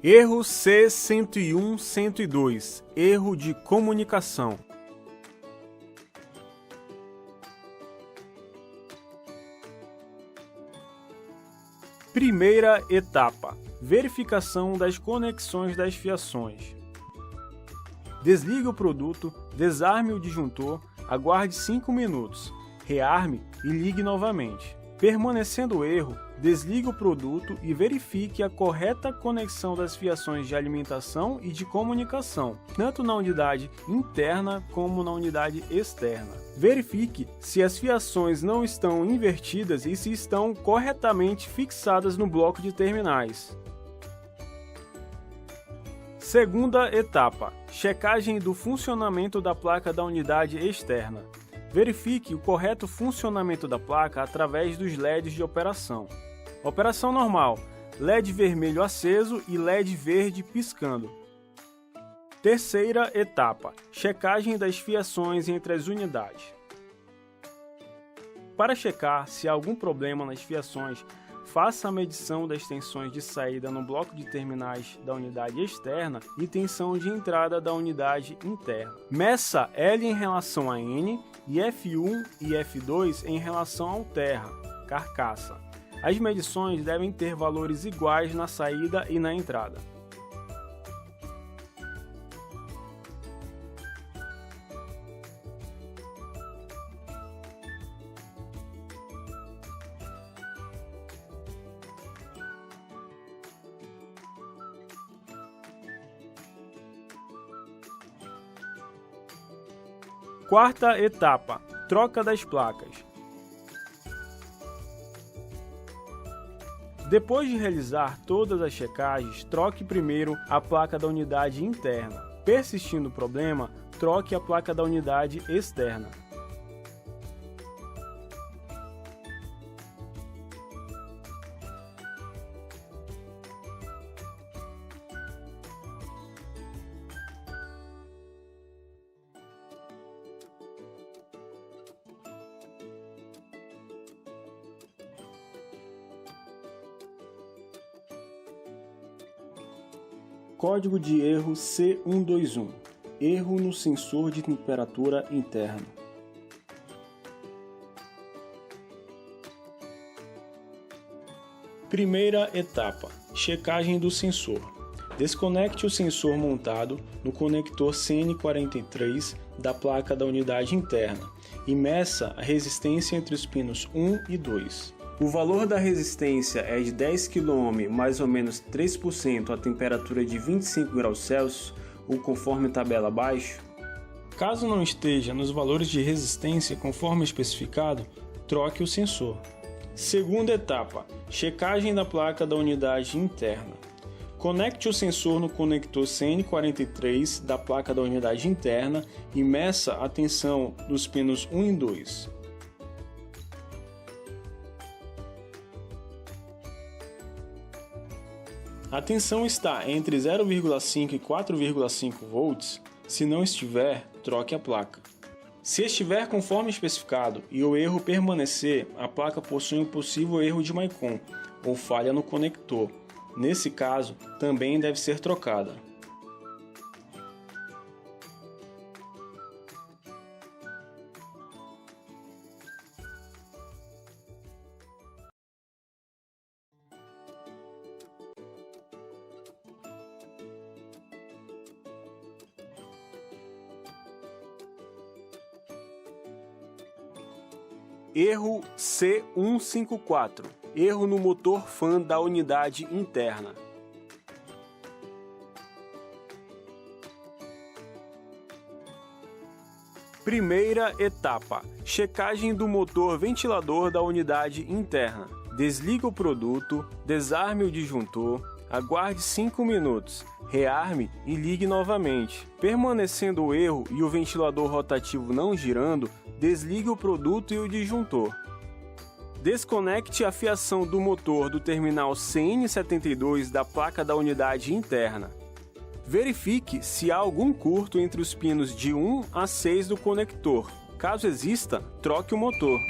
Erro C101-102, erro de comunicação. Primeira etapa: verificação das conexões das fiações. Desligue o produto, desarme o disjuntor, aguarde 5 minutos, rearme e ligue novamente. Permanecendo o erro, desligue o produto e verifique a correta conexão das fiações de alimentação e de comunicação, tanto na unidade interna como na unidade externa. Verifique se as fiações não estão invertidas e se estão corretamente fixadas no bloco de terminais. Segunda etapa: checagem do funcionamento da placa da unidade externa. Verifique o correto funcionamento da placa através dos LEDs de operação. Operação normal: LED vermelho aceso e LED verde piscando. Terceira etapa: checagem das fiações entre as unidades. Para checar se há algum problema nas fiações, faça a medição das tensões de saída no bloco de terminais da unidade externa e tensão de entrada da unidade interna. Meça L em relação a N e F1 e F2 em relação ao terra, carcaça. As medições devem ter valores iguais na saída e na entrada. Quarta etapa: troca das placas. Depois de realizar todas as checagens, troque primeiro a placa da unidade interna. Persistindo o problema, troque a placa da unidade externa. Código de erro C121, erro no sensor de temperatura interno. Primeira etapa: checagem do sensor. Desconecte o sensor montado no conector CN43 da placa da unidade interna e meça a resistência entre os pinos 1 e 2. O valor da resistência é de 10 kΩ, mais ou menos 3% a temperatura de 25 graus Celsius, ou conforme tabela abaixo. Caso não esteja nos valores de resistência conforme especificado, troque o sensor. Segunda etapa: checagem da placa da unidade interna. Conecte o sensor no conector CN43 da placa da unidade interna e meça a tensão dos pinos 1 e 2. A tensão está entre 0,5 e 4,5 volts. Se não estiver, troque a placa. Se estiver conforme especificado e o erro permanecer, a placa possui um possível erro de MICOM ou falha no conector. Nesse caso, também deve ser trocada. Erro C154, erro no motor fan da unidade interna. Primeira etapa: checagem do motor ventilador da unidade interna. Desligue o produto, desarme o disjuntor, aguarde 5 minutos, rearme e ligue novamente. Permanecendo o erro e o ventilador rotativo não girando, desligue o produto e o disjuntor. Desconecte a fiação do motor do terminal CN72 da placa da unidade interna. Verifique se há algum curto entre os pinos de 1 a 6 do conector. Caso exista, troque o motor.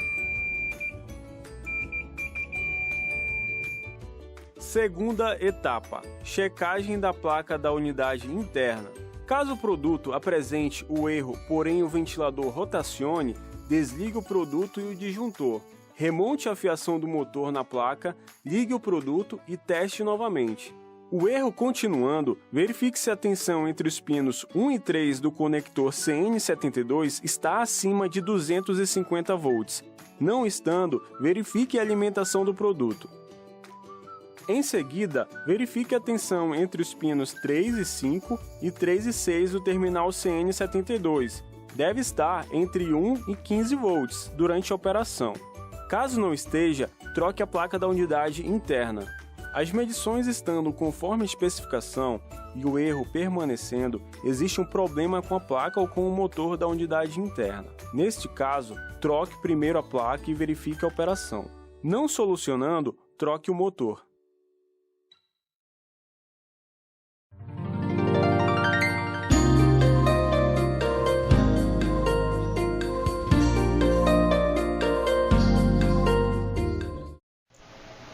Segunda etapa: checagem da placa da unidade interna. Caso o produto apresente o erro, porém o ventilador rotacione, desligue o produto e o disjuntor. Remonte a fiação do motor na placa, ligue o produto e teste novamente. O erro continuando, verifique se a tensão entre os pinos 1 e 3 do conector CN72 está acima de 250 volts. Não estando, verifique a alimentação do produto. Em seguida, verifique a tensão entre os pinos 3 e 5 e 3 e 6 do terminal CN72. Deve estar entre 1 e 15 volts durante a operação. Caso não esteja, troque a placa da unidade interna. As medições estando conforme a especificação e o erro permanecendo, existe um problema com a placa ou com o motor da unidade interna. Neste caso, troque primeiro a placa e verifique a operação. Não solucionando, troque o motor.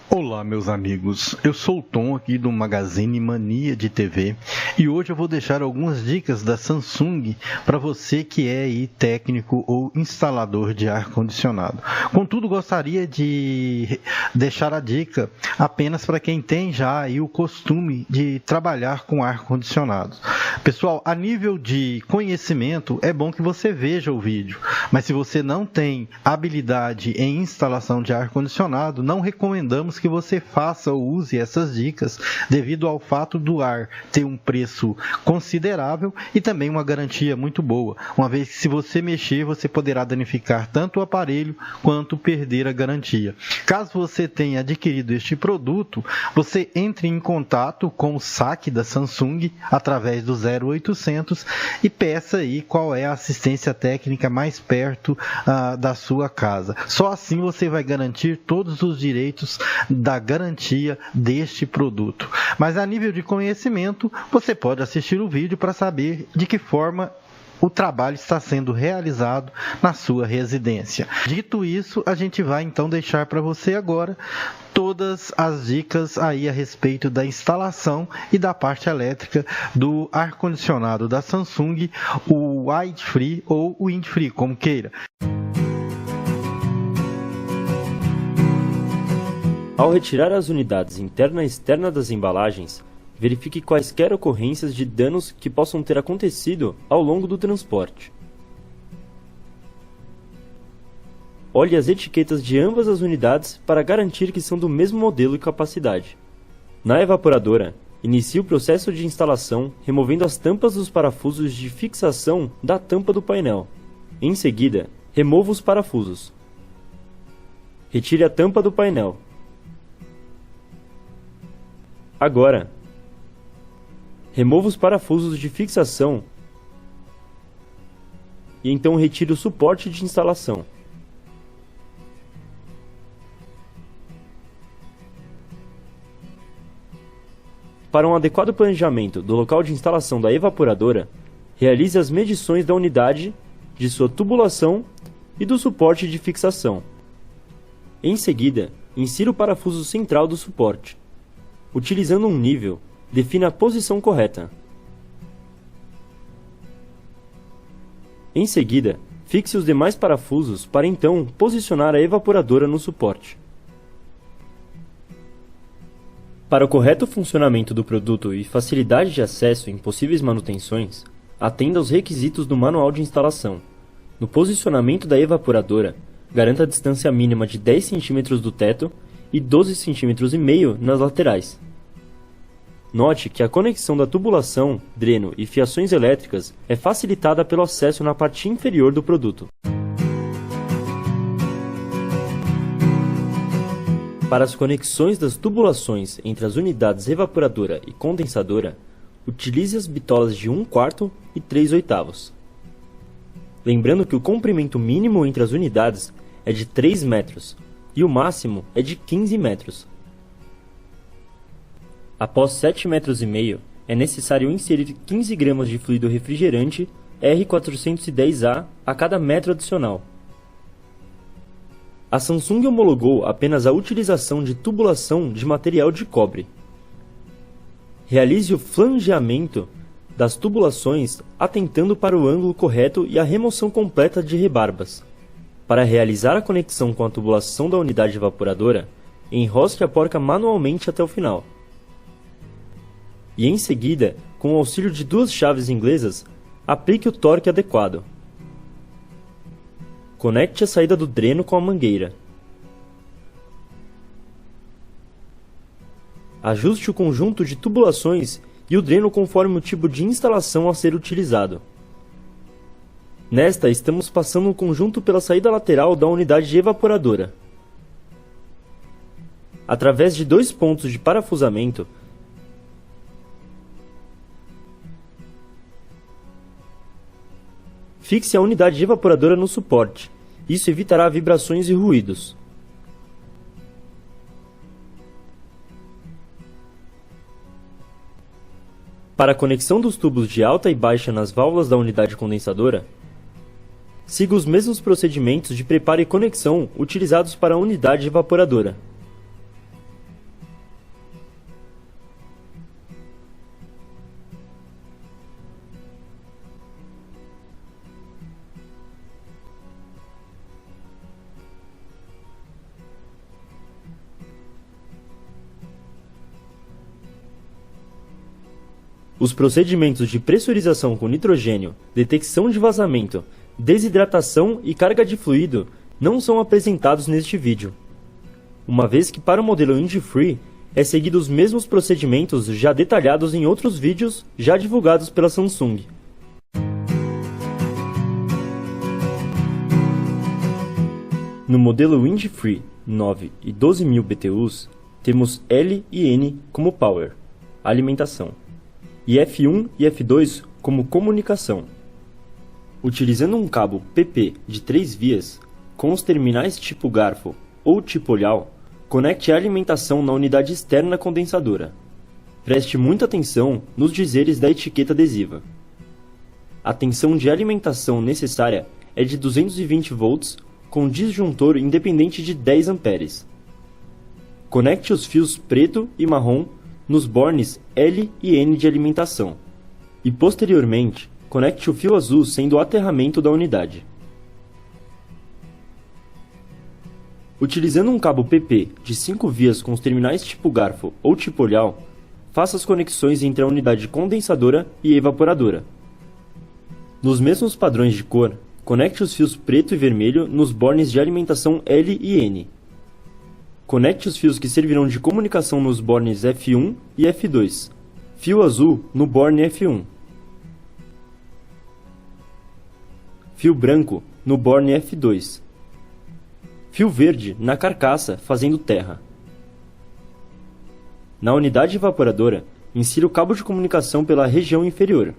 Olá meus amigos, eu sou o Tom aqui do Magazine Mania de TV e hoje eu vou deixar algumas dicas da Samsung para você que é aí técnico ou instalador de ar-condicionado. Contudo, gostaria de deixar a dica apenas para quem tem já aí o costume de trabalhar com ar-condicionado. Pessoal, a nível de conhecimento é bom que você veja o vídeo, mas se você não tem habilidade em instalação de ar-condicionado, não recomendamos que você faça ou use essas dicas devido ao fato do ar ter um preço considerável e também uma garantia muito boa, uma vez que se você mexer, você poderá danificar tanto o aparelho quanto perder a garantia. Caso você tenha adquirido este produto, você entre em contato com o saque da Samsung através do 0800 e peça aí qual é a assistência técnica mais perto da sua casa. Só assim você vai garantir todos os direitos da garantia deste produto. Mas a nível de conhecimento, você pode assistir o vídeo para saber de que forma o trabalho está sendo realizado na sua residência. Dito isso, a gente vai então deixar para você agora todas as dicas aí a respeito da instalação e da parte elétrica do ar-condicionado da Samsung, o Wide-Free ou o Wind-Free, como queira. Ao retirar as unidades interna e externa das embalagens, verifique quaisquer ocorrências de danos que possam ter acontecido ao longo do transporte. Olhe as etiquetas de ambas as unidades para garantir que são do mesmo modelo e capacidade. Na evaporadora, inicie o processo de instalação removendo as tampas dos parafusos de fixação da tampa do painel. Em seguida, remova os parafusos. Retire a tampa do painel. Agora, remova os parafusos de fixação e então retire o suporte de instalação. Para um adequado planejamento do local de instalação da evaporadora, realize as medições da unidade, de sua tubulação e do suporte de fixação. Em seguida, insira o parafuso central do suporte. Utilizando um nível, defina a posição correta. Em seguida, fixe os demais parafusos para então posicionar a evaporadora no suporte. Para o correto funcionamento do produto e facilidade de acesso em possíveis manutenções, atenda aos requisitos do manual de instalação. No posicionamento da evaporadora, garanta a distância mínima de 10 cm do teto e 12,5 cm nas laterais. Note que a conexão da tubulação, dreno e fiações elétricas é facilitada pelo acesso na parte inferior do produto. Para as conexões das tubulações entre as unidades evaporadora e condensadora, utilize as bitolas de 1/4 e 3/8. Lembrando que o comprimento mínimo entre as unidades é de 3 metros e o máximo é de 15 metros. Após 7,5 metros, é necessário inserir 15 gramas de fluido refrigerante R410A a cada metro adicional. A Samsung homologou apenas a utilização de tubulação de material de cobre. Realize o flangeamento das tubulações atentando para o ângulo correto e a remoção completa de rebarbas. Para realizar a conexão com a tubulação da unidade evaporadora, enrosque a porca manualmente até o final. E em seguida, com o auxílio de 2 chaves inglesas, aplique o torque adequado. Conecte a saída do dreno com a mangueira. Ajuste o conjunto de tubulações e o dreno conforme o tipo de instalação a ser utilizado. Nesta, estamos passando o conjunto pela saída lateral da unidade evaporadora. Através de 2 pontos de parafusamento, fixe a unidade evaporadora no suporte. Isso evitará vibrações e ruídos. Para a conexão dos tubos de alta e baixa nas válvulas da unidade condensadora, siga os mesmos procedimentos de preparo e conexão utilizados para a unidade evaporadora. Os procedimentos de pressurização com nitrogênio, detecção de vazamento, desidratação e carga de fluido não são apresentados neste vídeo, uma vez que para o modelo Wind-Free é seguido os mesmos procedimentos já detalhados em outros vídeos já divulgados pela Samsung. No modelo Wind-Free 9 e 12.000 BTUs, temos L e N como Power, alimentação, e F1 e F2 como comunicação. Utilizando um cabo PP de 3 vias, com os terminais tipo garfo ou tipo olhal, conecte a alimentação na unidade externa condensadora. Preste muita atenção nos dizeres da etiqueta adesiva. A tensão de alimentação necessária é de 220 volts com disjuntor independente de 10 amperes. Conecte os fios preto e marrom nos bornes L e N de alimentação, e posteriormente conecte o fio azul sendo o aterramento da unidade. Utilizando um cabo PP de 5 vias com os terminais tipo garfo ou tipo olhal, faça as conexões entre a unidade condensadora e evaporadora. Nos mesmos padrões de cor, conecte os fios preto e vermelho nos bornes de alimentação L e N. Conecte os fios que servirão de comunicação nos bornes F1 e F2. Fio azul no borne F1. Fio branco no borne F2. Fio verde na carcaça fazendo terra. Na unidade evaporadora, insira o cabo de comunicação pela região inferior.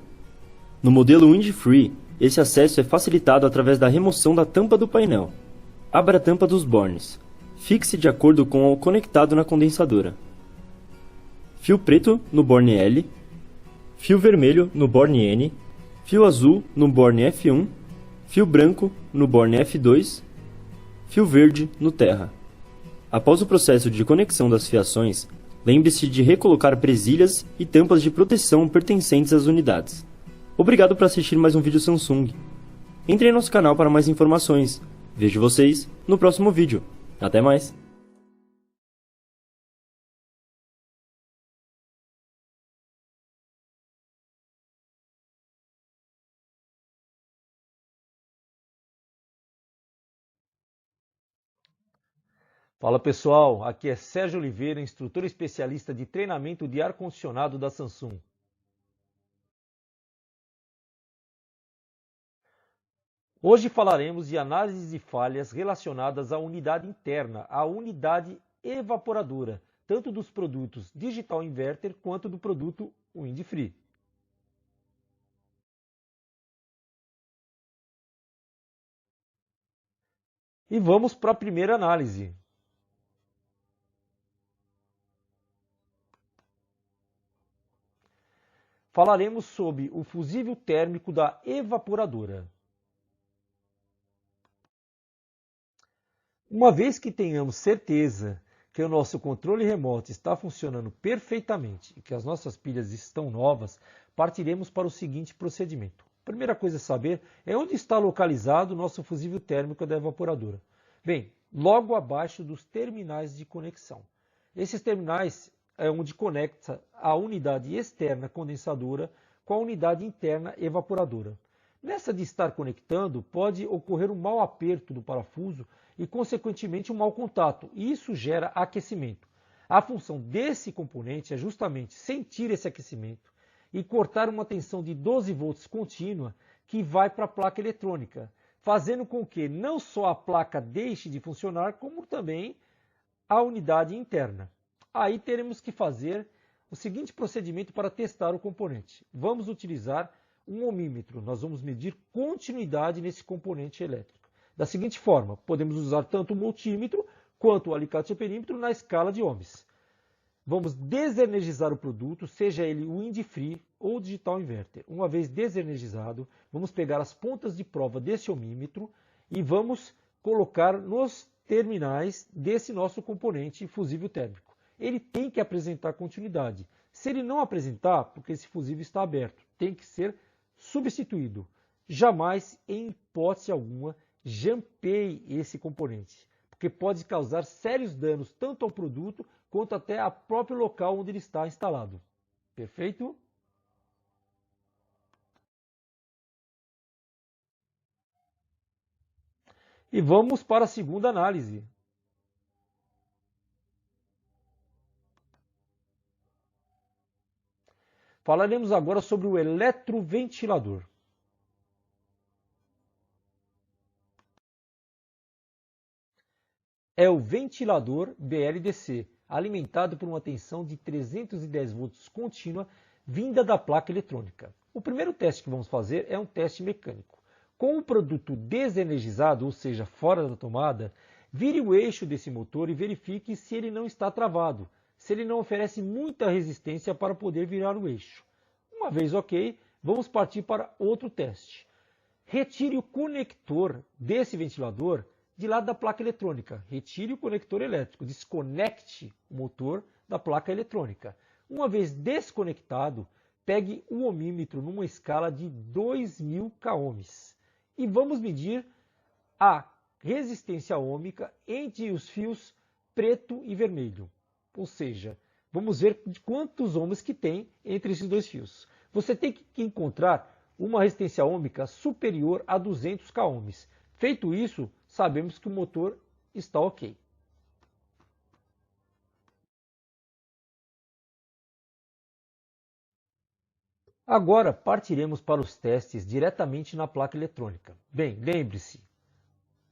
No modelo Wind-Free, esse acesso é facilitado através da remoção da tampa do painel. Abra a tampa dos bornes. Fixe de acordo com o conectado na condensadora. Fio preto no borne L, fio vermelho no borne N, fio azul no borne F1, fio branco no borne F2, fio verde no terra. Após o processo de conexão das fiações, lembre-se de recolocar presilhas e tampas de proteção pertencentes às unidades. Obrigado por assistir mais um vídeo Samsung. Entre em nosso canal para mais informações. Vejo vocês no próximo vídeo. Até mais! Fala pessoal, aqui é Sérgio Oliveira, instrutor especialista de treinamento de ar-condicionado da Samsung. Hoje falaremos de análise de falhas relacionadas à unidade interna, à unidade evaporadora, tanto dos produtos Digital Inverter quanto do produto Wind-Free. E vamos para a primeira análise. Falaremos sobre o fusível térmico da evaporadora. Uma vez que tenhamos certeza que o nosso controle remoto está funcionando perfeitamente e que as nossas pilhas estão novas, partiremos para o seguinte procedimento. A primeira coisa a saber é onde está localizado o nosso fusível térmico da evaporadora. Bem, logo abaixo dos terminais de conexão. Esses terminais é onde conecta a unidade externa condensadora com a unidade interna evaporadora. Nessa de estar conectando, pode ocorrer um mau aperto do parafuso e, consequentemente, um mau contato, e isso gera aquecimento. A função desse componente é justamente sentir esse aquecimento e cortar uma tensão de 12 volts contínua que vai para a placa eletrônica, fazendo com que não só a placa deixe de funcionar, como também a unidade interna. Aí teremos que fazer o seguinte procedimento para testar o componente. Vamos utilizar um ohmímetro. Nós vamos medir continuidade nesse componente elétrico. Da seguinte forma, podemos usar tanto o multímetro quanto o alicate amperímetro na escala de ohms. Vamos desenergizar o produto, seja ele o Indifree ou o digital inverter. Uma vez desenergizado, vamos pegar as pontas de prova desse ohmímetro e vamos colocar nos terminais desse nosso componente fusível térmico. Ele tem que apresentar continuidade. Se ele não apresentar, porque esse fusível está aberto, tem que ser substituído. Jamais, em hipótese alguma, jampeie esse componente, porque pode causar sérios danos tanto ao produto quanto até ao próprio local onde ele está instalado. Perfeito? E vamos para a segunda análise. Falaremos agora sobre o eletroventilador. É o ventilador BLDC, alimentado por uma tensão de 310 volts contínua vinda da placa eletrônica. O primeiro teste que vamos fazer é um teste mecânico. Com o produto desenergizado, ou seja, fora da tomada, vire o eixo desse motor e verifique se ele não está travado, se ele não oferece muita resistência para poder virar o eixo. Uma vez ok, vamos partir para outro teste. Retire o conector desse ventilador de lado da placa eletrônica. Retire o conector elétrico, desconecte o motor da placa eletrônica. Uma vez desconectado, pegue o ohmímetro numa escala de 2000 ohms e vamos medir a resistência ohmica entre os fios preto e vermelho. Ou seja, vamos ver de quantos ohms que tem entre esses dois fios. Você tem que encontrar uma resistência ohmica superior a 200 ohms. Feito isso, sabemos que o motor está ok. Agora partiremos para os testes diretamente na placa eletrônica. Bem, lembre-se,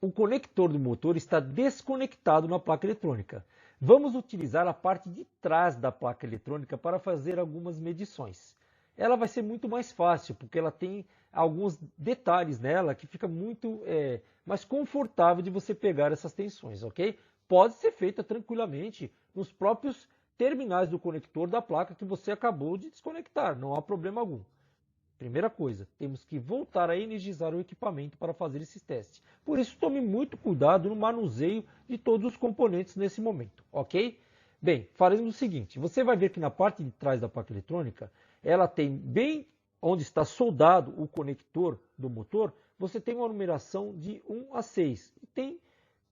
o conector do motor está desconectado na placa eletrônica. Vamos utilizar a parte de trás da placa eletrônica para fazer algumas medições. Ela vai ser muito mais fácil, porque ela tem alguns detalhes nela que fica muito mais confortável de você pegar essas tensões, ok? Pode ser feita tranquilamente nos próprios terminais do conector da placa que você acabou de desconectar, não há problema algum. Primeira coisa, temos que voltar a energizar o equipamento para fazer esses testes. Por isso, tome muito cuidado no manuseio de todos os componentes nesse momento, ok? Bem, faremos o seguinte, você vai ver que na parte de trás da placa eletrônica, ela tem bem onde está soldado o conector do motor, você tem uma numeração de 1 a 6. E tem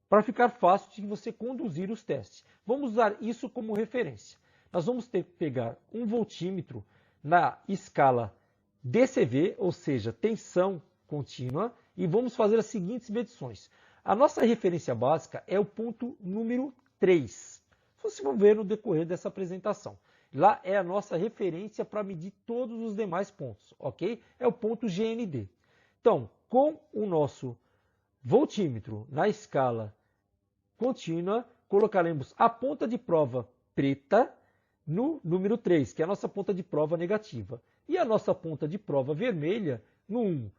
para ficar fácil de você conduzir os testes. Vamos usar isso como referência. Nós vamos ter que pegar um voltímetro na escala DCV, ou seja, tensão contínua, e vamos fazer as seguintes medições. A nossa referência básica é o ponto número 3. Vocês vão ver no decorrer dessa apresentação. Lá é a nossa referência para medir todos os demais pontos, ok? É o ponto GND. Então, com o nosso voltímetro na escala contínua, colocaremos a ponta de prova preta no número 3, que é a nossa ponta de prova negativa. E a nossa ponta de prova vermelha no 1.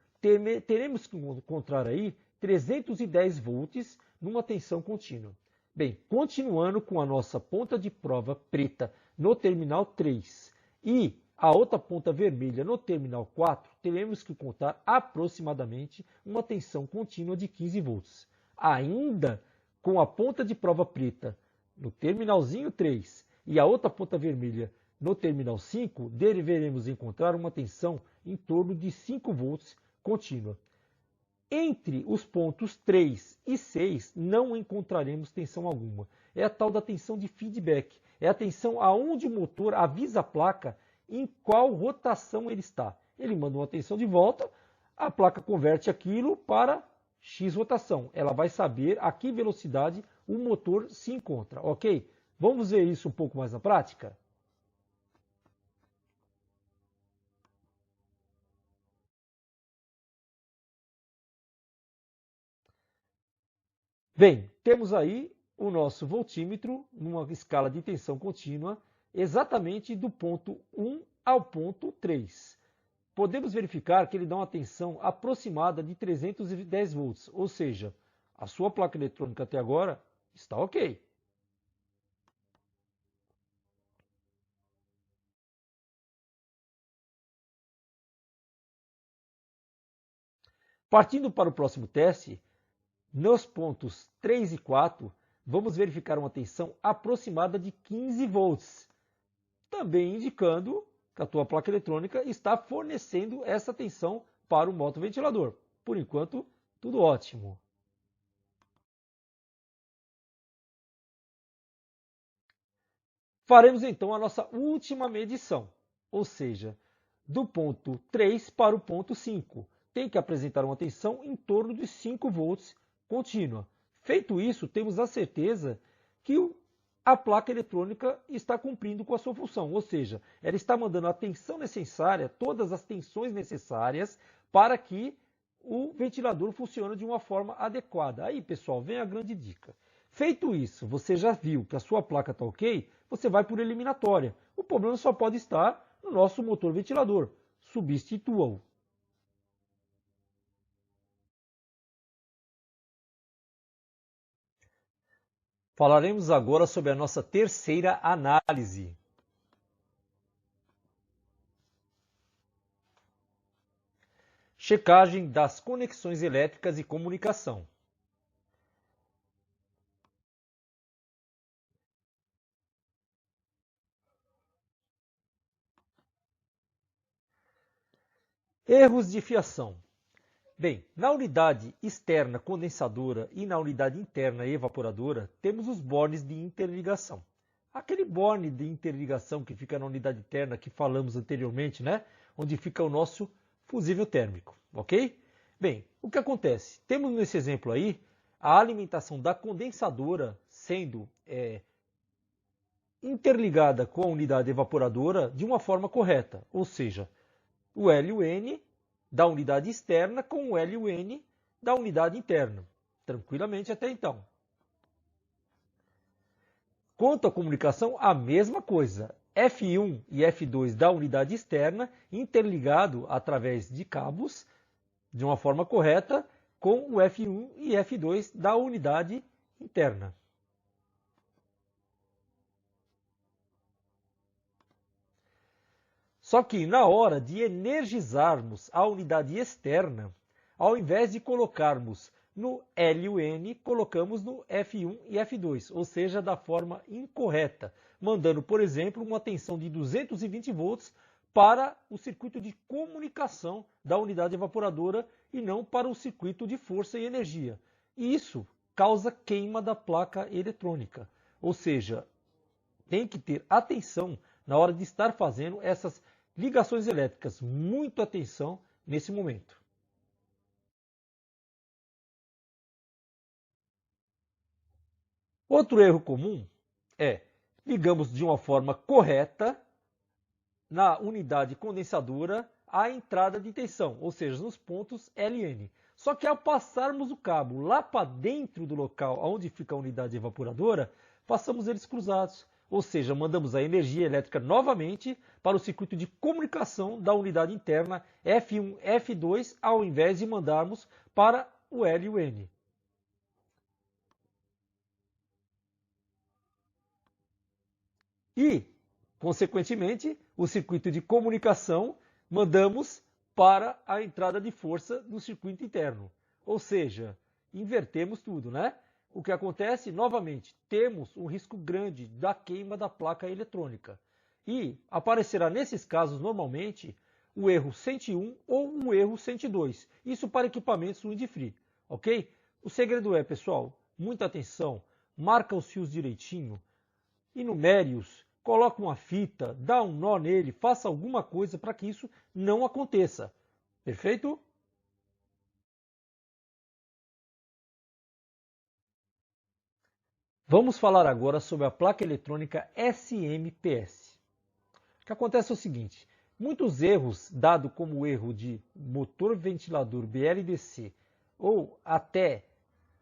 Teremos que encontrar aí 310 volts numa tensão contínua. Bem, continuando com a nossa ponta de prova preta no terminal 3 e a outra ponta vermelha no terminal 4, teremos que contar aproximadamente uma tensão contínua de 15 volts. Ainda com a ponta de prova preta no terminalzinho 3 e a outra ponta vermelha no terminal 5, deveremos encontrar uma tensão em torno de 5 volts contínua. Entre os pontos 3 e 6 não encontraremos tensão alguma. É a tal da tensão de feedback. É a tensão aonde o motor avisa a placa em qual rotação ele está. Ele manda uma tensão de volta, a placa converte aquilo para X rotação. Ela vai saber a que velocidade o motor se encontra, ok? Vamos ver isso um pouco mais na prática? Bem, temos aí o nosso voltímetro numa escala de tensão contínua, exatamente do ponto 1 ao ponto 3. Podemos verificar que ele dá uma tensão aproximada de 310 volts, ou seja, a sua placa eletrônica até agora está ok. Partindo para o próximo teste, nos pontos 3 e 4, vamos verificar uma tensão aproximada de 15 volts, também indicando que a tua placa eletrônica está fornecendo essa tensão para o motoventilador. Por enquanto, tudo ótimo. Faremos então a nossa última medição, ou seja, do ponto 3 para o ponto 5. Tem que apresentar uma tensão em torno de 5 volts contínua. Feito isso, temos a certeza que a placa eletrônica está cumprindo com a sua função, ou seja, ela está mandando a tensão necessária, todas as tensões necessárias para que o ventilador funcione de uma forma adequada. Aí, pessoal, vem a grande dica. Feito isso, você já viu que a sua placa está ok, você vai por eliminatória. O problema só pode estar no nosso motor ventilador. Substitua-o. Falaremos agora sobre a nossa terceira análise. Checagem das conexões elétricas e comunicação. Erros de fiação. Bem, na unidade externa condensadora e na unidade interna evaporadora, temos os bornes de interligação. Aquele borne de interligação que fica na unidade interna que falamos anteriormente, né? Onde fica o nosso fusível térmico, ok? Bem, o que acontece? Temos nesse exemplo aí a alimentação da condensadora sendo interligada com a unidade evaporadora de uma forma correta, ou seja, o LUN da unidade externa com o LUN da unidade interna, tranquilamente até então. Quanto à comunicação, a mesma coisa. F1 e F2 da unidade externa interligado através de cabos de uma forma correta com o F1 e F2 da unidade interna. Só que na hora de energizarmos a unidade externa, ao invés de colocarmos no LUN, colocamos no F1 e F2, ou seja, da forma incorreta, mandando, por exemplo, uma tensão de 220 volts para o circuito de comunicação da unidade evaporadora e não para o circuito de força e energia. E isso causa queima da placa eletrônica, ou seja, tem que ter atenção na hora de estar fazendo essas ligações elétricas. Muita atenção nesse momento. Outro erro comum é ligamos de uma forma correta na unidade condensadora a entrada de tensão, ou seja, nos pontos LN. Só que ao passarmos o cabo lá para dentro do local onde fica a unidade evaporadora, passamos eles cruzados. Ou seja, mandamos a energia elétrica novamente para o circuito de comunicação da unidade interna F1, F2, ao invés de mandarmos para o LUN. E, consequentemente, o circuito de comunicação mandamos para a entrada de força do circuito interno. Ou seja, invertemos tudo, né? o que acontece? Novamente, temos um risco grande da queima da placa eletrônica. E aparecerá nesses casos, normalmente, o erro 101 ou o erro 102. Isso para equipamentos wind-free, ok? O segredo é, pessoal, muita atenção, marca os fios direitinho, enumere-os, coloca uma fita, dá um nó nele, faça alguma coisa para que isso não aconteça. Perfeito? Vamos falar agora sobre a placa eletrônica SMPS. O que acontece é o seguinte, muitos erros, dado como o erro de motor ventilador BLDC ou até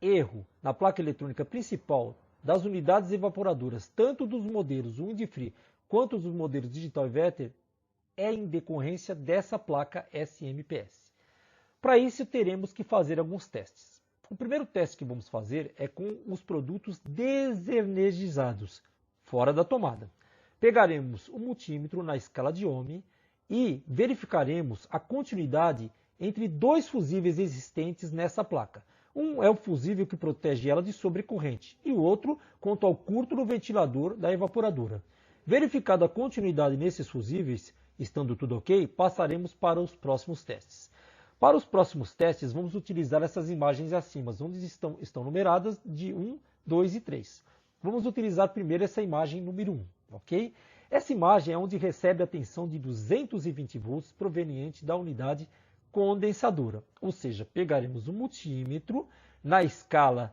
erro na placa eletrônica principal das unidades evaporadoras, tanto dos modelos wind-free quanto dos modelos digital inverter, é em decorrência dessa placa SMPS. Para isso teremos que fazer alguns testes. O primeiro teste que vamos fazer é com os produtos desenergizados, fora da tomada. Pegaremos o multímetro na escala de Ohm e verificaremos a continuidade entre dois fusíveis existentes nessa placa. Um é o fusível que protege ela de sobrecorrente e o outro quanto ao curto no ventilador da evaporadora. Verificada a continuidade nesses fusíveis, estando tudo ok, passaremos para os próximos testes. Para os próximos testes, vamos utilizar essas imagens acima, onde estão numeradas de 1, 2 e 3. Vamos utilizar primeiro essa imagem número 1, ok? Essa imagem é onde recebe a tensão de 220 volts proveniente da unidade condensadora. Ou seja, pegaremos o multímetro na escala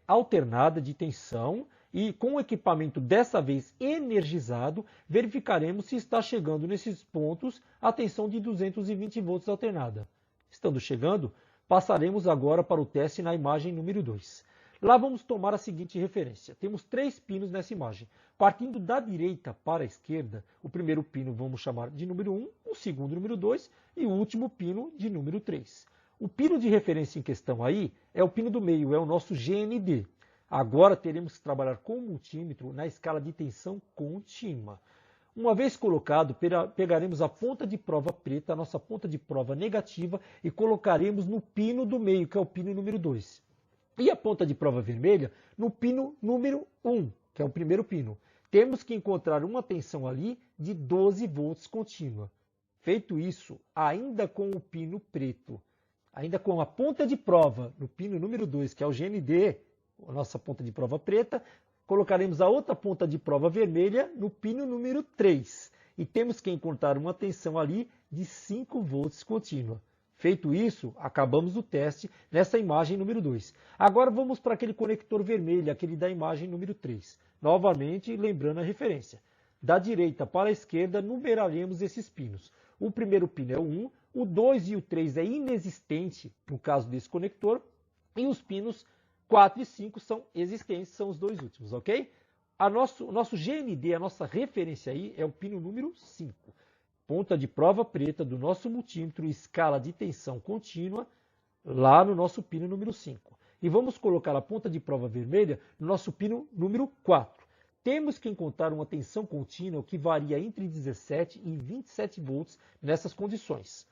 alternada de tensão e com o equipamento dessa vez energizado, verificaremos se está chegando nesses pontos a tensão de 220 volts alternada. Estando chegando, passaremos agora para o teste na imagem número 2. Lá vamos tomar a seguinte referência. Temos 3 pinos nessa imagem. Partindo da direita para a esquerda, o primeiro pino vamos chamar de número 1, o segundo número 2 e o último pino de número 3. O pino de referência em questão aí é o pino do meio, é o nosso GND. Agora teremos que trabalhar com o multímetro na escala de tensão contínua. Uma vez colocado, pegaremos a ponta de prova preta, a nossa ponta de prova negativa, e colocaremos no pino do meio, que é o pino número 2. E a ponta de prova vermelha no pino número 1, que é o primeiro pino. Temos que encontrar uma tensão ali de 12 volts contínua. Feito isso, ainda com o pino preto, ainda com a ponta de prova no pino número 2, que é o GND, a nossa ponta de prova preta, colocaremos a outra ponta de prova vermelha no pino número 3. E temos que encontrar uma tensão ali de 5 volts contínua. Feito isso, acabamos o teste nessa imagem número 2. Agora vamos para aquele conector vermelho, aquele da imagem número 3. Novamente, lembrando a referência. Da direita para a esquerda, numeraremos esses pinos. O primeiro pino é o 1, o 2 e o 3 é inexistente no caso desse conector, e os pinos 4 e 5 são existentes, são os dois últimos, ok? O nosso GND, a nossa referência aí, é o pino número 5. Ponta de prova preta do nosso multímetro, escala de tensão contínua, lá no nosso pino número 5. E vamos colocar a ponta de prova vermelha no nosso pino número 4. Temos que encontrar uma tensão contínua que varia entre 17 e 27 volts nessas condições.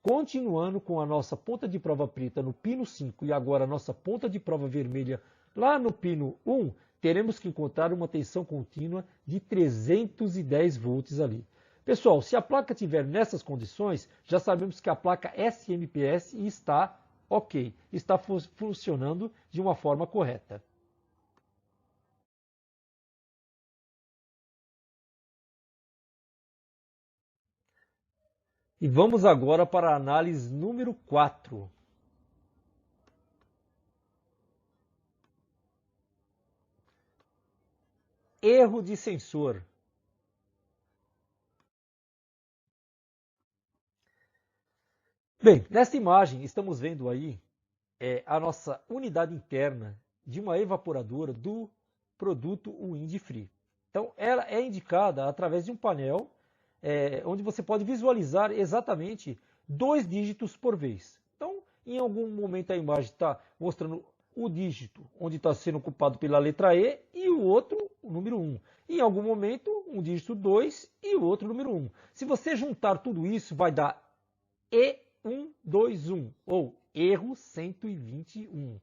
Continuando com a nossa ponta de prova preta no pino 5 e agora a nossa ponta de prova vermelha lá no pino 1, teremos que encontrar uma tensão contínua de 310 volts ali. Pessoal, se a placa estiver nessas condições, já sabemos que a placa SMPS está ok, está funcionando de uma forma correta. E vamos agora para a análise número 4. Erro de sensor. Bem, nesta imagem estamos vendo aí a nossa unidade interna de uma evaporadora do produto wind-free. Então, ela é indicada através de um painel onde você pode visualizar exatamente 2 dígitos por vez. Então, em algum momento a imagem está mostrando o dígito onde está sendo ocupado pela letra E e o outro, o número 1. Em algum momento, um dígito 2 e o outro número 1. Se você juntar tudo isso, vai dar E121, ou erro 121.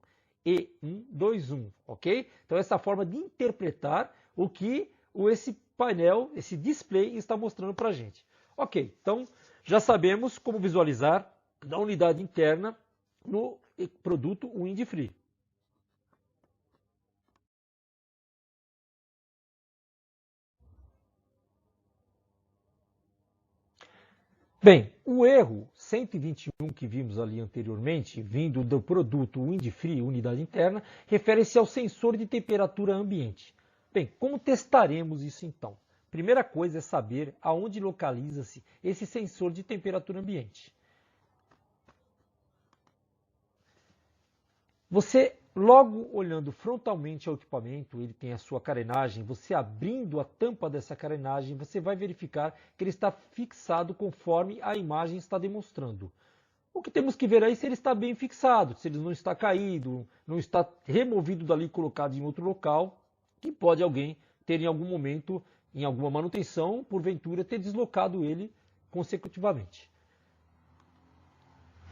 E121, ok? Então essa é a forma de interpretar o que esse painel, esse display está mostrando para a gente. Ok, então já sabemos como visualizar a unidade interna no produto Windfree. Bem, o erro 121 que vimos ali anteriormente, vindo do produto Windfree, unidade interna, refere-se ao sensor de temperatura ambiente. Bem, como testaremos isso então? Primeira coisa é saber aonde localiza-se esse sensor de temperatura ambiente. Você, logo olhando frontalmente ao equipamento, ele tem a sua carenagem, você abrindo a tampa dessa carenagem, você vai verificar que ele está fixado conforme a imagem está demonstrando. O que temos que ver aí é se ele está bem fixado, se ele não está caído, não está removido dali e colocado em outro local, que pode alguém ter em algum momento, em alguma manutenção, porventura ter deslocado ele consecutivamente.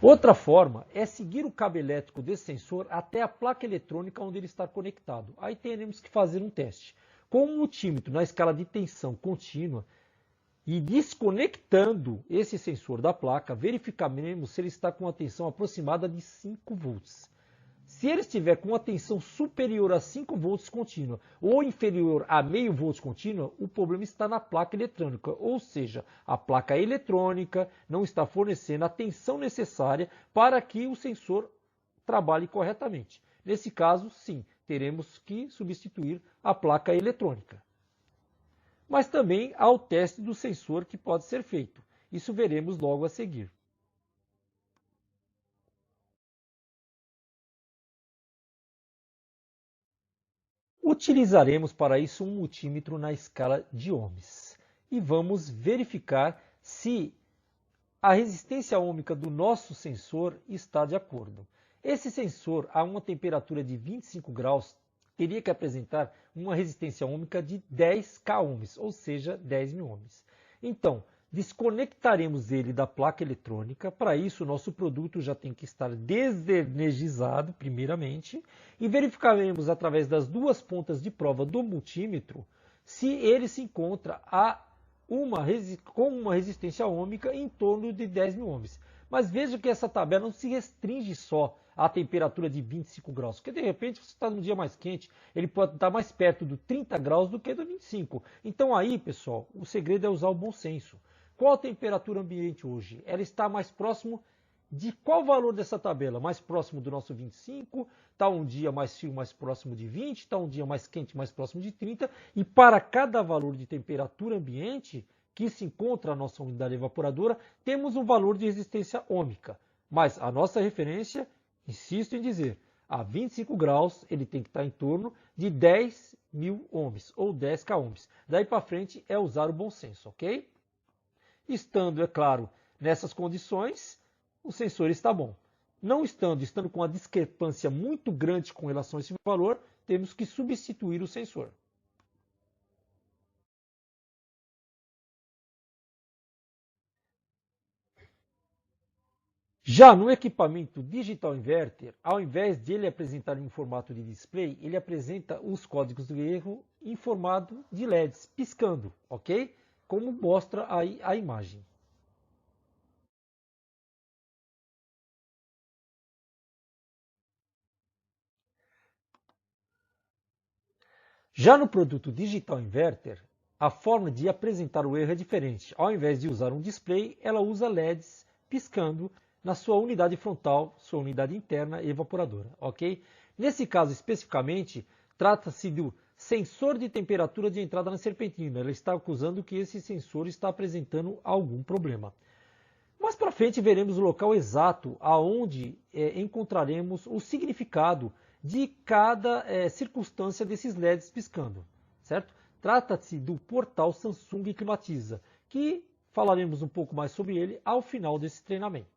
Outra forma é seguir o cabo elétrico desse sensor até a placa eletrônica onde ele está conectado. Aí teremos que fazer um teste. Com um multímetro na escala de tensão contínua e desconectando esse sensor da placa, verificaremos se ele está com uma tensão aproximada de 5 volts. Se ele estiver com uma tensão superior a 5 volts contínua ou inferior a meio volts contínua, o problema está na placa eletrônica, ou seja, a placa eletrônica não está fornecendo a tensão necessária para que o sensor trabalhe corretamente. Nesse caso, sim, teremos que substituir a placa eletrônica. Mas também há o teste do sensor que pode ser feito. Isso veremos logo a seguir. Utilizaremos para isso um multímetro na escala de ohms e vamos verificar se a resistência ohmica do nosso sensor está de acordo. Esse sensor a uma temperatura de 25 graus teria que apresentar uma resistência ohmica de 10 k ohms, ou seja, 10.000 ohms. Então, desconectaremos ele da placa eletrônica. Para isso, o nosso produto já tem que estar desenergizado, primeiramente, e verificaremos através das duas pontas de prova do multímetro se ele se encontra com uma resistência ohmica em torno de 10.000 ohms. Mas veja que essa tabela não se restringe só à temperatura de 25 graus, porque de repente você está num dia mais quente, ele pode estar mais perto do 30 graus do que do 25. Então aí, pessoal, o segredo é usar o bom senso. Qual a temperatura ambiente hoje? Ela está mais próximo de qual valor dessa tabela? Mais próximo do nosso 25, está um dia mais frio, mais próximo de 20, está um dia mais quente, mais próximo de 30, e para cada valor de temperatura ambiente que se encontra a nossa unidade evaporadora, temos um valor de resistência ohmica. Mas a nossa referência, insisto em dizer, a 25 graus ele tem que estar em torno de 10.000 ohms, ou 10 k ohms. Daí para frente é usar o bom senso, ok? Estando, é claro, nessas condições, o sensor está bom. Não estando com uma discrepância muito grande com relação a esse valor, temos que substituir o sensor. Já no equipamento Digital Inverter, ao invés de ele apresentar em formato de display, ele apresenta os códigos do erro em formato de LEDs, piscando, ok? Como mostra aí a imagem. Já no produto Digital Inverter, a forma de apresentar o erro é diferente. Ao invés de usar um display, ela usa LEDs piscando na sua unidade frontal, sua unidade interna evaporadora, ok? Nesse caso especificamente, trata-se do sensor de temperatura de entrada na serpentina. Ela está acusando que esse sensor está apresentando algum problema. Mais para frente veremos o local exato aonde encontraremos o significado de cada circunstância desses LEDs piscando, certo? Trata-se do portal Samsung Climatiza, que falaremos um pouco mais sobre ele ao final desse treinamento.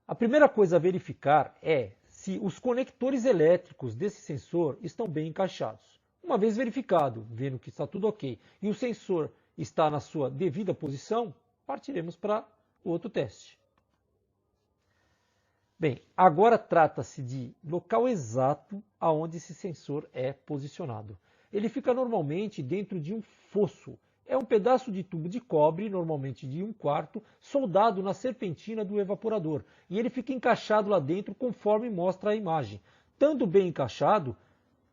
A primeira coisa a verificar é se os conectores elétricos desse sensor estão bem encaixados. Uma vez verificado, vendo que está tudo ok, e o sensor está na sua devida posição, partiremos para o outro teste. Bem, agora trata-se de local exato aonde esse sensor é posicionado. Ele fica normalmente dentro de um fosso. É um pedaço de tubo de cobre, normalmente de 1/4, soldado na serpentina do evaporador. E ele fica encaixado lá dentro conforme mostra a imagem. Estando bem encaixado,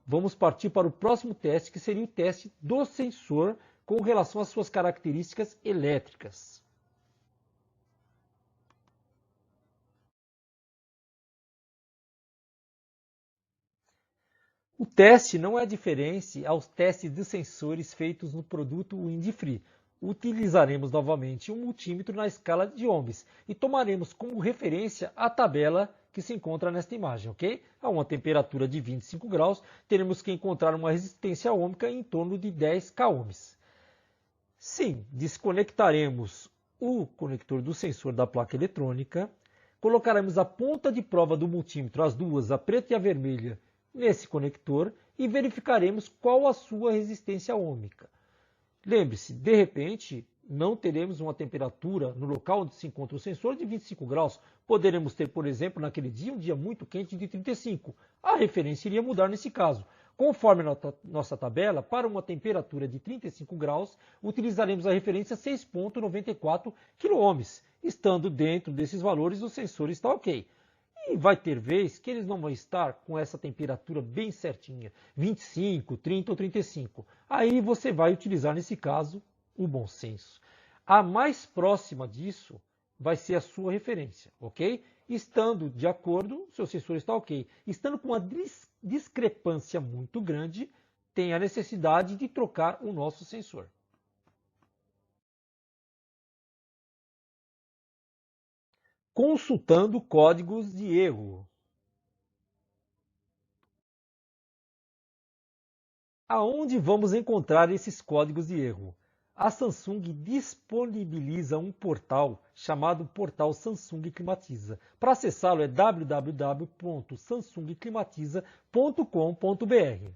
vamos partir para o próximo teste, que seria o teste do sensor com relação às suas características elétricas. O teste não é diferente aos testes de sensores feitos no produto Windfree. Utilizaremos novamente um multímetro na escala de ohms e tomaremos como referência a tabela que se encontra nesta imagem, ok? A uma temperatura de 25 graus, teremos que encontrar uma resistência ohmica em torno de 10 k ohms. Sim, desconectaremos o conector do sensor da placa eletrônica, colocaremos a ponta de prova do multímetro, as duas, a preta e a vermelha, nesse conector e verificaremos qual a sua resistência ohmica. Lembre-se, de repente, não teremos uma temperatura no local onde se encontra o sensor de 25 graus. Poderemos ter, por exemplo, naquele dia, um dia muito quente de 35. A referência iria mudar nesse caso. Conforme a nossa tabela, para uma temperatura de 35 graus, utilizaremos a referência 6,94 kΩ. Estando dentro desses valores, o sensor está ok. E vai ter vez que eles não vão estar com essa temperatura bem certinha, 25, 30 ou 35. Aí você vai utilizar, nesse caso, o bom senso. A mais próxima disso vai ser a sua referência, ok? Estando de acordo, seu sensor está ok. Estando com uma discrepância muito grande, tem a necessidade de trocar o nosso sensor. Consultando códigos de erro. Aonde vamos encontrar esses códigos de erro? A Samsung disponibiliza um portal chamado Portal Samsung Climatiza. Para acessá-lo é www.samsungclimatiza.com.br.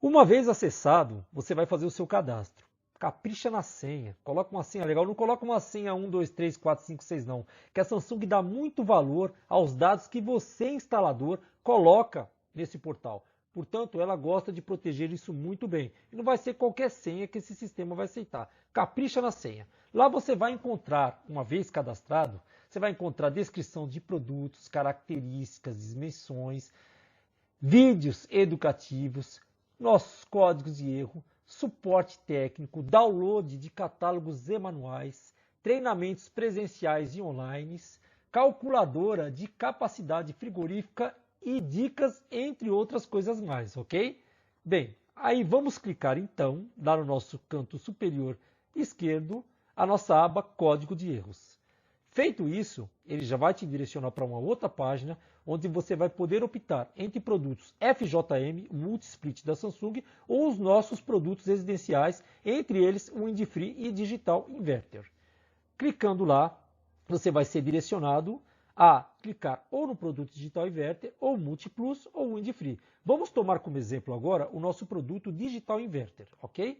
Uma vez acessado, você vai fazer o seu cadastro. Capricha na senha, coloca uma senha legal, não coloca uma senha 1, 2, 3, 4, 5, 6 não, que a Samsung dá muito valor aos dados que você, instalador, coloca nesse portal. Portanto, ela gosta de proteger isso muito bem. E não vai ser qualquer senha que esse sistema vai aceitar. Capricha na senha. Lá você vai encontrar, uma vez cadastrado, você vai encontrar descrição de produtos, características, dimensões, vídeos educativos, nossos códigos de erro, suporte técnico, download de catálogos e manuais, treinamentos presenciais e online, calculadora de capacidade frigorífica e dicas, entre outras coisas mais, ok? Bem, aí vamos clicar então, lá no nosso canto superior esquerdo, a nossa aba Código de Erros. Feito isso, ele já vai te direcionar para uma outra página, onde você vai poder optar entre produtos FJM, o Multisplit da Samsung, ou os nossos produtos residenciais, entre eles o Windfree e Digital Inverter. Clicando lá, você vai ser direcionado a clicar ou no produto Digital Inverter, ou Multiplus, ou Windfree. Vamos tomar como exemplo agora o nosso produto Digital Inverter, ok?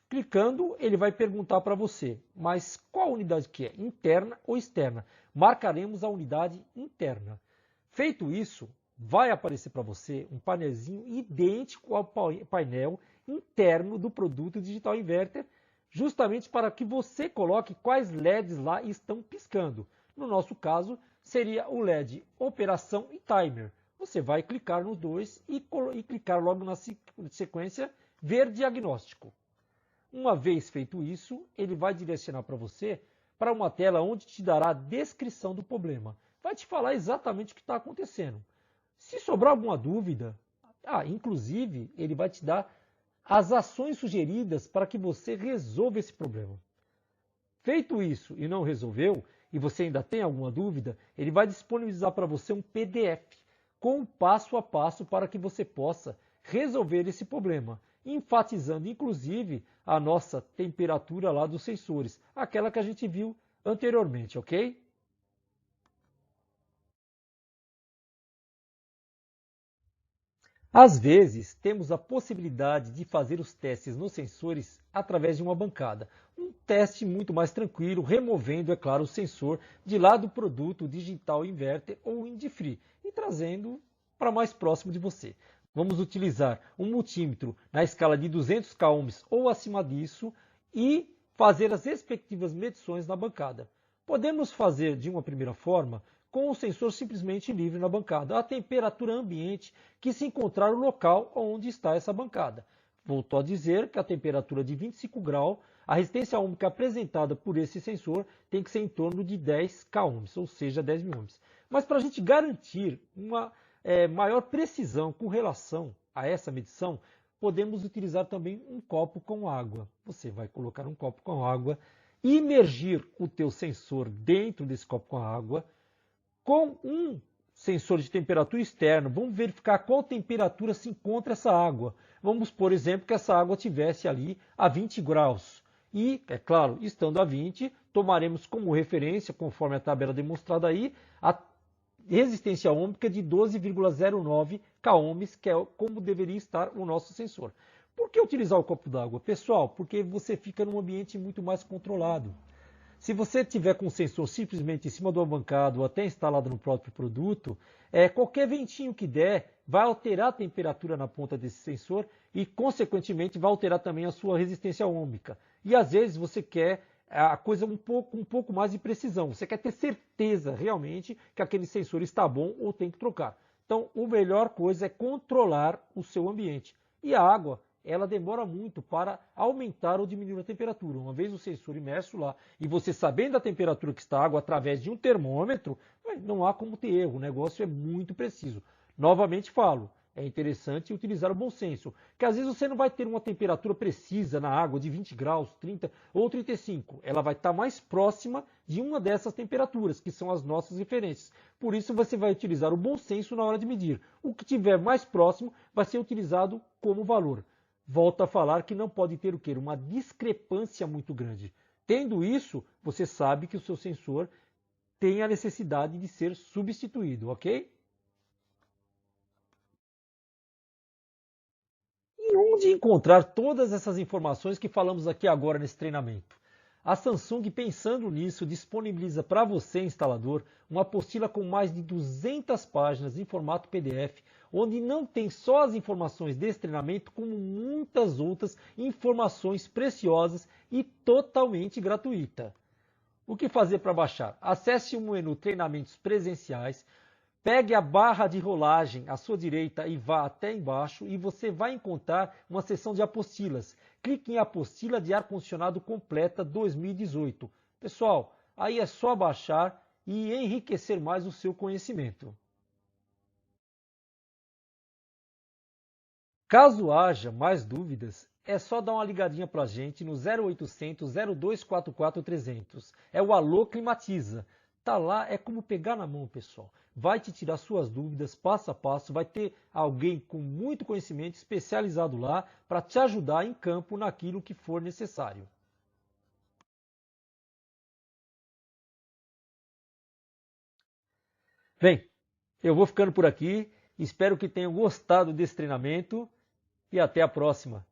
Clicando, ele vai perguntar para você, mas qual unidade que é? Interna ou externa? Marcaremos a unidade interna. Feito isso, vai aparecer para você um painelzinho idêntico ao painel interno do produto Digital Inverter, justamente para que você coloque quais LEDs lá estão piscando. No nosso caso, seria o LED Operação e Timer. Você vai clicar nos dois e clicar logo na sequência Ver Diagnóstico. Uma vez feito isso, ele vai direcionar para você para uma tela onde te dará a descrição do problema. Vai te falar exatamente o que está acontecendo. Se sobrar alguma dúvida, inclusive ele vai te dar as ações sugeridas para que você resolva esse problema. Feito isso e não resolveu, e você ainda tem alguma dúvida, ele vai disponibilizar para você um PDF com um passo a passo para que você possa resolver esse problema, enfatizando inclusive a nossa temperatura lá dos sensores, aquela que a gente viu anteriormente, ok? Às vezes, temos a possibilidade de fazer os testes nos sensores através de uma bancada. Um teste muito mais tranquilo, removendo, é claro, o sensor de lá do produto digital inverter ou indifree e trazendo para mais próximo de você. Vamos utilizar um multímetro na escala de 200 k ohms ou acima disso e fazer as respectivas medições na bancada. Podemos fazer de uma primeira forma com o sensor simplesmente livre na bancada, a temperatura ambiente que se encontrar no local onde está essa bancada. Volto a dizer que a temperatura de 25 graus, a resistência ohmica apresentada por esse sensor tem que ser em torno de 10 k ohms, ou seja, 10 mil ohms. Mas para a gente garantir uma maior precisão com relação a essa medição, podemos utilizar também um copo com água. Você vai colocar um copo com água, imergir o teu sensor dentro desse copo com água, com um sensor de temperatura externo, vamos verificar qual temperatura se encontra essa água. Vamos, por exemplo, que essa água estivesse ali a 20 graus. E, é claro, estando a 20, tomaremos como referência, conforme a tabela demonstrada aí, a resistência ohmica de 12,09 k ohms, que é como deveria estar o nosso sensor. Por que utilizar o copo d'água? Pessoal, porque você fica num ambiente muito mais controlado. Se você tiver com o sensor simplesmente em cima do bancada ou até instalado no próprio produto, qualquer ventinho que der vai alterar a temperatura na ponta desse sensor e, consequentemente, vai alterar também a sua resistência ohmica. E, às vezes, você quer a coisa um pouco mais de precisão. Você quer ter certeza, realmente, que aquele sensor está bom ou tem que trocar. Então, a melhor coisa é controlar o seu ambiente. E a água, ela demora muito para aumentar ou diminuir a temperatura. Uma vez o sensor imerso lá e você sabendo a temperatura que está a água através de um termômetro, não há como ter erro, o negócio é muito preciso. Novamente falo, é interessante utilizar o bom senso, que às vezes você não vai ter uma temperatura precisa na água de 20 graus, 30 ou 35. Ela vai estar mais próxima de uma dessas temperaturas, que são as nossas referências. Por isso você vai utilizar o bom senso na hora de medir. O que tiver mais próximo vai ser utilizado como valor. Volto a falar que não pode ter o quê? Uma discrepância muito grande. Tendo isso, você sabe que o seu sensor tem a necessidade de ser substituído, ok? E onde encontrar todas essas informações que falamos aqui agora nesse treinamento? A Samsung, pensando nisso, disponibiliza para você, instalador, uma apostila com mais de 200 páginas em formato PDF, onde não tem só as informações desse treinamento, como muitas outras informações preciosas e totalmente gratuita. O que fazer para baixar? Acesse o menu Treinamentos Presenciais, pegue a barra de rolagem à sua direita e vá até embaixo e você vai encontrar uma seção de apostilas. Clique em apostila de ar-condicionado completa 2018. Pessoal, aí é só baixar e enriquecer mais o seu conhecimento. Caso haja mais dúvidas, é só dar uma ligadinha para a gente no 0800 0244 300. É o Alô Climatiza. Tá lá, é como pegar na mão, pessoal. Vai te tirar suas dúvidas passo a passo, vai ter alguém com muito conhecimento especializado lá para te ajudar em campo naquilo que for necessário. Bem, eu vou ficando por aqui, espero que tenham gostado desse treinamento e até a próxima.